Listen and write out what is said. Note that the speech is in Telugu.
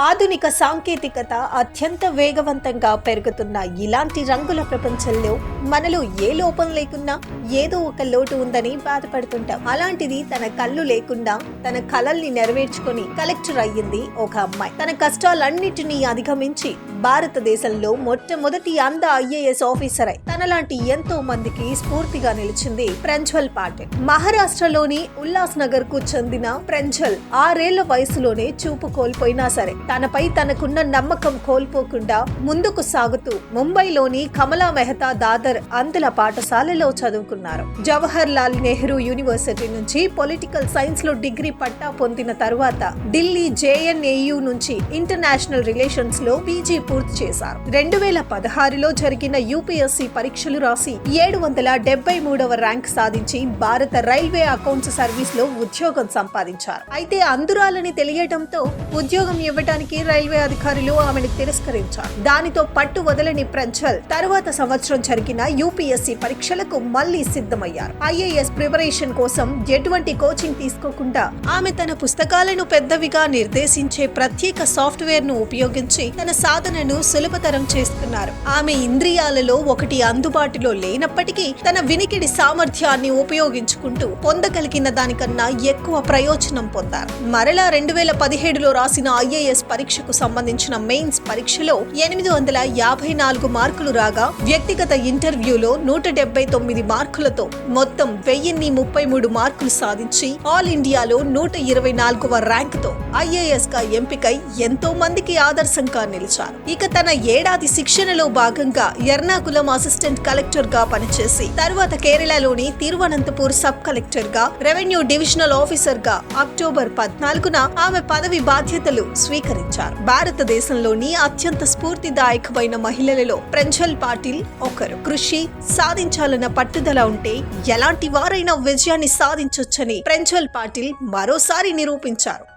ఆధునిక సాంకేతికత అత్యంత వేగవంతంగా పెరుగుతున్న ఇలాంటి రంగుల ప్రపంచంలో మనలో ఏ లోపం లేకున్నా ఏదో ఒక లోటు ఉందని బాధపడుతుంటాం. అలాంటిది తన కళ్ళు లేకుండా తన కలల్ని నెరవేర్చుకొని కలెక్టర్ అయ్యింది ఒక అమ్మాయి. తన కష్టాలన్నిటినీ అధిగమించి భారతదేశంలో మొట్టమొదటి అంధ ఐఏఎస్ ఆఫీసర్ అయి తనలాంటి ఎంతో మందికి స్ఫూర్తిగా నిలిచింది ప్రంజ్వల్ పాటిల్. మహారాష్ట్రలోని ఉల్లాస్ నగర్ కు చెందిన ప్రంజ్వల్ 6 ఏళ్ల వయసులోనే చూపు కోల్పోయినా సరే తనపై తనకున్న నమ్మకం కోల్పోకుండా ముందుకు సాగుతూ ముంబైలోని కమలా మెహతా దాదర్ అంధుల పాఠశాలలో చదువుకున్నారు. జవహర్ లాల్ నెహ్రూ యూనివర్సిటీ నుంచి పొలిటికల్ సైన్స్ లో డిగ్రీ పట్టా పొందిన తరువాత ఢిల్లీ JNAU నుంచి ఇంటర్నేషనల్ రిలేషన్స్ లో PG పూర్తి చేశారు. 2016లో జరిగిన UPSC పరీక్షలు రాసి 773వ ర్యాంక్ సాధించి భారత రైల్వే అకౌంట్స్ సర్వీస్ లో ఉద్యోగం సంపాదించారు. అయితే అందురాలని తెలియడంతో ఉద్యోగం ఇవ్వడానికి రైల్వే అధికారులు ఆమెను తిరస్కరించారు. దానితో పట్టు వదలని ప్రంజ్వల్ తరువాత సంవత్సరం జరిగిన UPSC పరీక్షలకు మళ్లీ సిద్ధమయ్యారు. IAS ప్రిపరేషన్ కోసం ఎటువంటి కోచింగ్ తీసుకోకుండా ఆమె తన పుస్తకాలను పెద్దవిగా నిర్దేశించే ప్రత్యేక సాఫ్ట్వేర్ ను ఉపయోగించి తన సాధనను సులభతరం చేస్తున్నారు. ఆమె ఇంద్రియాలలో ఒకటి అందుబాటులో లేనప్పటికీ తన వినికిడి సామర్థ్యాన్ని ఉపయోగించుకుంటూ పొందగలిగిన దానికన్నా ఎక్కువ ప్రయోజనం పొందారు. మరలా 2017లో రాసిన IAS పరీక్షకు సంబంధించిన మెయిన్స్ పరీక్షలో 854 మార్కులు రాగా వ్యక్తిగత ఇంటర్వ్యూలో 179 మార్కులతో మొత్తం 1033 మార్కులు సాధించి ఆల్ ఇండియాలో 124వ ర్యాంకుతో IAS గా ఎంపికై ఎంతో మందికి ఆదర్శంగా నిలిచారు. ఇక తన ఏడాది శిక్షణలో భాగంగా ఎర్నాకులం అసిస్టెంట్ కలెక్టర్ గా పనిచేసి తర్వాత కేరళలోని తిరువనంతపూర్ సబ్ కలెక్టర్ గా రెవెన్యూ డివిజనల్ ఆఫీసర్ గా అక్టోబర్ 14న ఆమె పదవి బాధ్యతలు స్వీకరించారు. భారతదేశంలోని అత్యంత స్ఫూర్తిదాయకమైన మహిళలలో ప్రంజ్వల్ పాటిల్ ఒకరు. కృషి సాధించాలన్న పట్టుదల ఉంటే ఎలాంటి వారైనా విజయాన్ని సాధించొచ్చని ప్రంజ్వల్ పాటిల్ మరోసారి నిరూపించారు.